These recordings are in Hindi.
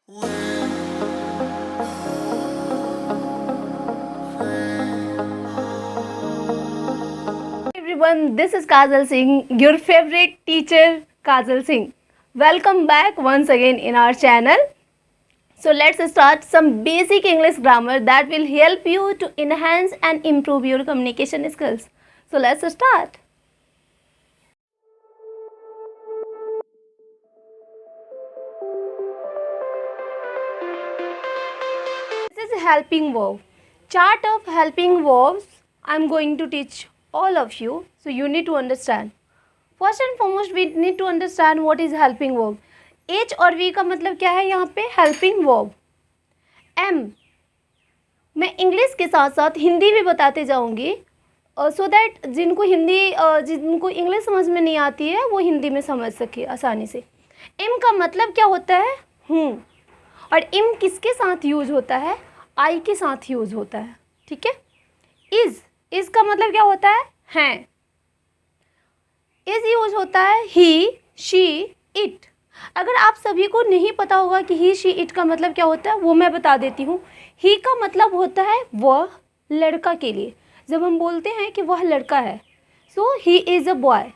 Everyone, this is Kajal Singh, your favorite teacher Kajal Singh. Welcome back once again in our channel. So let's start some basic English grammar that will help you to enhance and improve your communication skills. So let's start. This is helping verb. Chart of helping verbs I'm going to teach all of you. So you need to understand. First and foremost we need to understand what is helping verb. H और V का मतलब क्या है यहाँ पे? Helping verb. M मैं इंग्लिश के साथ साथ हिंदी भी बताते जाऊँगी सो दैट जिनको इंग्लिश समझ में नहीं आती है वो हिंदी में समझ सके आसानी से. M का मतलब क्या होता है? हूँ. और M किसके साथ यूज होता है? I के साथ यूज होता है. ठीक है. इज़ का मतलब क्या होता है? हैं. इज़ यूज होता है ही, शी, इट. अगर आप सभी को नहीं पता होगा कि ही, शी, इट का मतलब क्या होता है वो मैं बता देती हूँ. ही का मतलब होता है वह लड़का के लिए. जब हम बोलते हैं कि वह लड़का है सो ही इज़ अ बॉय.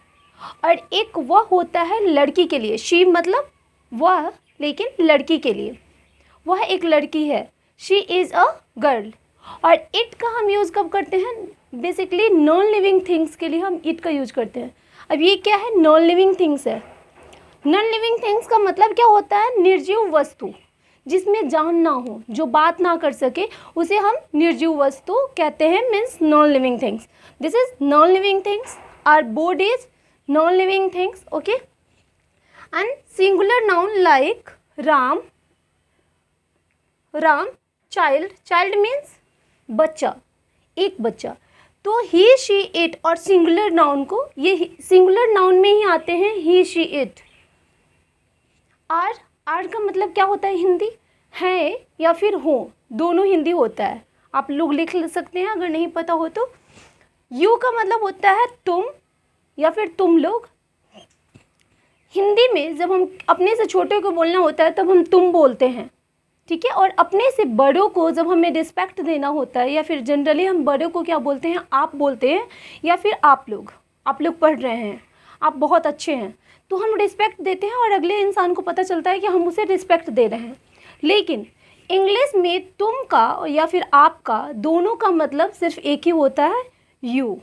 और एक वह होता है लड़की के लिए. शी मतलब वह लेकिन लड़की के लिए. वह एक लड़की है. She is a girl. और इट का हम यूज़ कब करते हैं? बेसिकली नॉन लिविंग थिंग्स के लिए हम इट का यूज करते हैं. अब ये क्या है? नॉन लिविंग थिंग्स है. नॉन लिविंग थिंग्स का मतलब क्या होता है? निर्जीव वस्तु जिसमें जान ना हो, जो बात ना कर सके, उसे हम निर्जीव वस्तु कहते हैं. Means non living things. This is non living things. Our board is non living things. Okay. And singular noun like Ram. Child means बच्चा, एक बच्चा. तो ही, शी, इट और सिंगुलर नाउन को, ये सिंगुलर नाउन में ही आते हैं ही, शी, इट. आर का मतलब क्या होता है? हिंदी है या फिर हो, दोनों हिंदी होता है. आप लोग लिख सकते हैं अगर नहीं पता हो तो. यू का मतलब होता है तुम या फिर तुम लोग. हिंदी में जब हम अपने से छोटे को बोलना होता है तब हम तुम बोलते हैं. ठीक है. और अपने से बड़ों को जब हमें रिस्पेक्ट देना होता है या फिर जनरली हम बड़ों को क्या बोलते हैं? आप बोलते हैं या फिर आप लोग पढ़ रहे हैं, आप बहुत अच्छे हैं, तो हम रिस्पेक्ट देते हैं और अगले इंसान को पता चलता है कि हम उसे रिस्पेक्ट दे रहे हैं. लेकिन इंग्लिश में तुम का या फिर आप का दोनों का मतलब सिर्फ एक ही होता है, यू.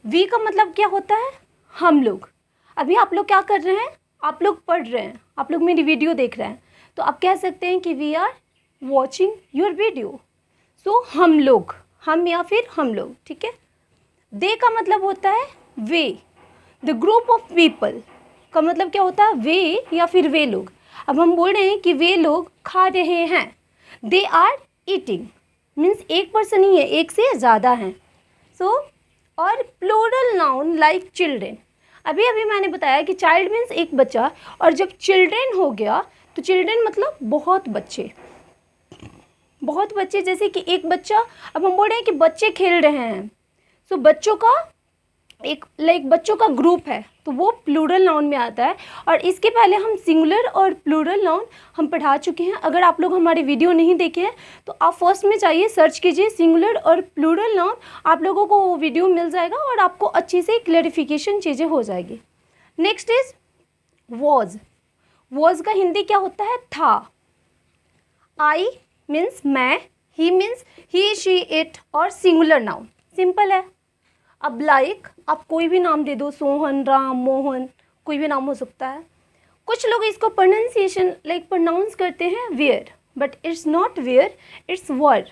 वी का मतलब क्या होता है? हम लोग. अभी आप लोग क्या कर रहे हैं? आप लोग पढ़ रहे हैं, आप लोग मेरी वीडियो देख रहे हैं, तो आप कह सकते हैं कि we are watching your video. So हम लोग, हम या फिर हम लोग. ठीक है. दे का मतलब होता है वे. द ग्रुप ऑफ पीपल का मतलब क्या होता है? वे या फिर वे लोग. अब हम बोल रहे हैं कि वे लोग खा रहे हैं. They are eating. मीन्स एक पर्सन ही है, एक से ज़्यादा हैं. सो और प्लूरल नाउन लाइक चिल्ड्रेन. अभी मैंने बताया कि चाइल्ड मीन्स एक बच्चा, और जब चिल्ड्रेन हो गया तो चिल्ड्रेन मतलब बहुत बच्चे. बहुत बच्चे जैसे कि एक बच्चा. अब हम बोल रहे हैं कि बच्चे खेल रहे हैं, सो बच्चों का बच्चों का ग्रुप है, तो वो प्लूरल नाउन में आता है. और इसके पहले हम सिंगुलर और प्लूरल नाउन हम पढ़ा चुके हैं. अगर आप लोग हमारे वीडियो नहीं देखे हैं तो आप फर्स्ट में जाइए, सर्च कीजिए सिंगुलर और प्लूरल नाउन. आप लोगों को वो वीडियो मिल जाएगा और आपको अच्छी से क्लैरिफिकेशन चीज़ें हो जाएगी. Next is was. वॉज का हिंदी क्या होता है? था. आई मीन्स मैं, ही मीन्स ही, शी, इट और सिंगुलर नाउन. सिंपल है. अब लाइक आप कोई भी नाम दे दो, सोहन, राम, मोहन, कोई भी नाम हो सकता है. कुछ लोग इसको प्रोनाउंसिएशन प्रोनाउंस करते हैं where, but it's not where, it's were.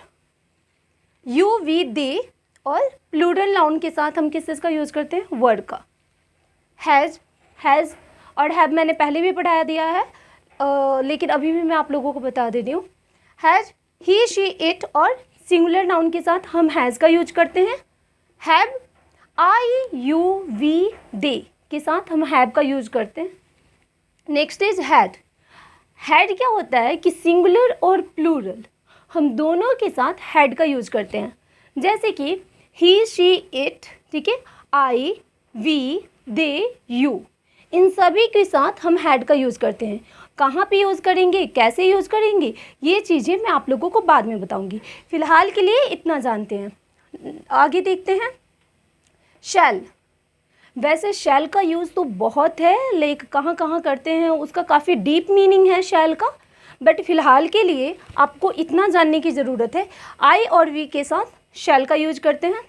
You, we, they और प्लूरल नाउन के साथ हम किस चीज़ का यूज़ करते हैं? वर्ड का. हैज़ और हैव मैंने पहले भी पढ़ाया दिया है, लेकिन अभी भी मैं आप लोगों को बता दे रही हूँ. हैज़, ही, शी, इट और सिंगुलर नाउन के साथ हम हैज़ का यूज करते हैं. हैव, आई, यू, वी, दे के साथ हम हैव का यूज करते हैं. Next is had. हैड क्या होता है कि सिंगुलर और प्लूरल हम दोनों के साथ हैड का यूज करते हैं. जैसे कि ही, शी, इट. ठीक है. आई, वी, दे, यू, इन सभी के साथ हम हैड का यूज़ करते हैं. कहाँ पे यूज़ करेंगे, कैसे यूज़ करेंगे, ये चीज़ें मैं आप लोगों को बाद में बताऊंगी। फ़िलहाल के लिए इतना जानते हैं। आगे देखते हैं। शैल। वैसे शैल का यूज़ तो बहुत है, लेकिन कहाँ कहाँ करते हैं उसका काफ़ी डीप मीनिंग है शैल का, बट फ़िलहाल के लिए आपको इतना जानने की ज़रूरत है। आई और वी के साथ शैल का यूज करते हैं।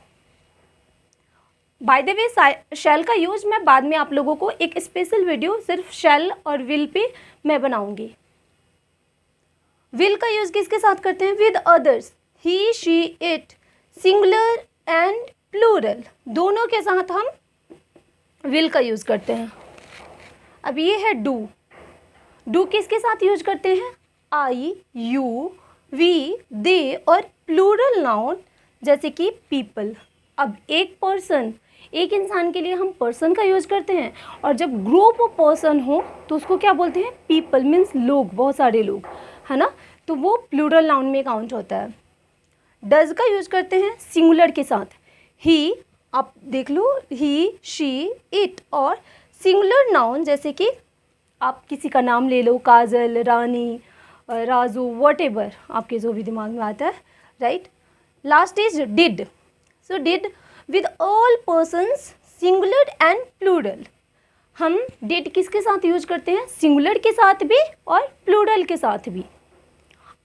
बाय द वे शैल का यूज मैं बाद में आप लोगों को एक स्पेशल वीडियो सिर्फ शैल और विल पे मैं बनाऊंगी। विल का यूज किसके साथ करते हैं? With others, he, she, it, singular and plural, दोनों के साथ हम विल का यूज करते हैं। अब ये है डू। डू किसके साथ यूज करते हैं? आई, यू, वी, दे और प्लूरल नाउन जैसे कि पीपल। अब एक पर्सन, एक इंसान के लिए हम पर्सन का यूज करते हैं, और जब ग्रुप ऑफ पर्सन हो तो उसको क्या बोलते हैं? पीपल, मीन्स लोग, बहुत सारे लोग, है ना, तो वो प्लूरल नाउन में काउंट होता है। डज का यूज करते हैं सिंगुलर के साथ। ही, आप देख लो, ही, शी, इट, और सिंगुलर नाउन जैसे कि आप किसी का नाम ले लो, काजल, रानी, राजू, व्हाटएवर आपके जो भी दिमाग में आता है, right. Last is did. So did with all persons, singular and plural. हम डिड किसके साथ यूज करते हैं? सिंगुलर के साथ भी और प्लूरल के साथ भी।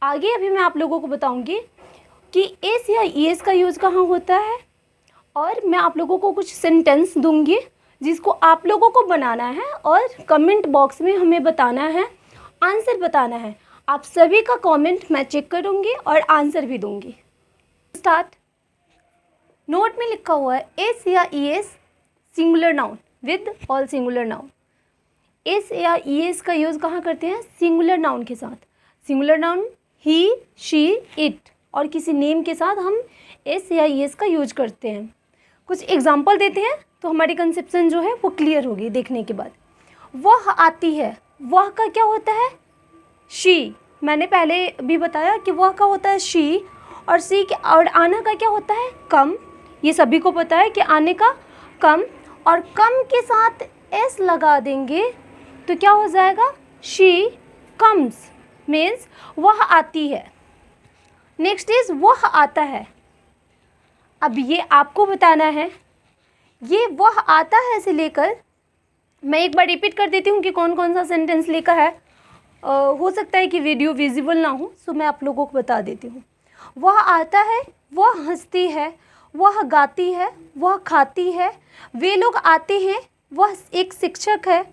आगे अभी मैं आप लोगों को बताऊंगी कि एस या ईएस का यूज कहाँ होता है, और मैं आप लोगों को कुछ सेंटेंस दूंगी जिसको आप लोगों को बनाना है और कमेंट बॉक्स में हमें बताना है, आंसर बताना है। आप सभी का कमेंट मैं चेक करूंगी और आंसर भी दूंगी। स्टार्ट। नोट में लिखा हुआ है एस या ES singular noun with all singular noun. S या ईएस का यूज़ कहाँ करते हैं? सिंगुलर नाउन के साथ। Singular noun he, she, it, और किसी नेम के साथ हम एस या ईएस का यूज करते हैं। कुछ एग्जाम्पल देते हैं तो हमारी कंसेप्शन जो है वो क्लियर होगी देखने के बाद। वह आती है, वह का क्या होता है? शी। मैंने पहले भी बताया कि वह का होता है शी, और सी के, और आना का क्या होता है? कम। ये सभी को पता है कि आने का कम, और कम के साथ एस लगा देंगे तो क्या हो जाएगा? शी कम्स, मीन्स वह आती है। नेक्स्ट इज वह आता है। अब ये आपको बताना है, ये वह आता है से लेकर, मैं एक बार रिपीट कर देती हूँ कि कौन कौन सा सेंटेंस लिखा है। हो सकता है कि वीडियो विजिबल ना हो, सो मैं आप लोगों को बता देती हूँ। वह आता है, वह हंसती है, वह गाती है, वह खाती है, वे लोग आते हैं, वह एक शिक्षक है,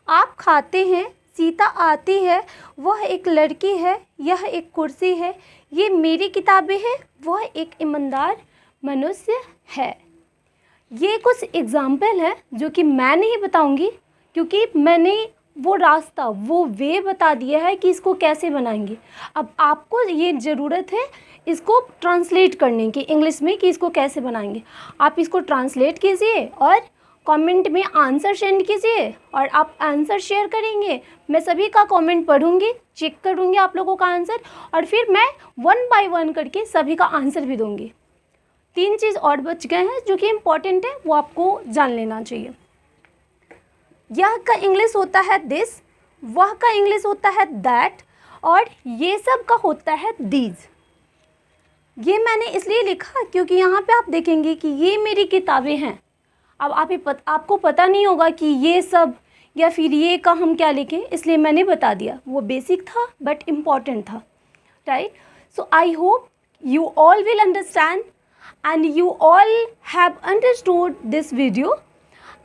आप खाते हैं, सीता आती है, वह एक लड़की है, यह एक कुर्सी है, ये मेरी किताबें हैं, वह एक ईमानदार मनुष्य है। ये कुछ एग्जाम्पल है जो कि मैं नहीं बताऊंगी, क्योंकि मैंने वो रास्ता, वो वे बता दिया है कि इसको कैसे बनाएंगे। अब आपको ये ज़रूरत है इसको ट्रांसलेट करने की इंग्लिश में कि इसको कैसे बनाएंगे। आप इसको ट्रांसलेट कीजिए और कमेंट में आंसर सेंड कीजिए, और आप आंसर शेयर करेंगे। मैं सभी का कमेंट पढ़ूंगी, चेक करूंगी आप लोगों का आंसर, और फिर मैं 1 बाय 1 करके सभी का आंसर भी दूंगी। 3 चीज़ और बच गए हैं जो कि इम्पॉर्टेंट है, वो आपको जान लेना चाहिए। यह का इंग्लिश होता है दिस, वह का इंग्लिश होता है दैट, और ये सब का होता है दीज। ये मैंने इसलिए लिखा क्योंकि यहाँ पे आप देखेंगे कि ये मेरी किताबें हैं। अब आपको पता नहीं होगा कि ये सब या फिर ये का हम क्या लिखें, इसलिए मैंने बता दिया। वो बेसिक था बट इम्पॉर्टेंट था, right. So I hope you all will understand and you all have understood this video,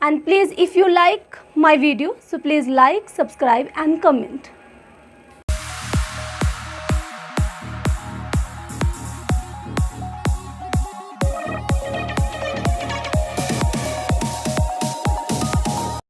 and please if you like my video, so please like, subscribe and comment.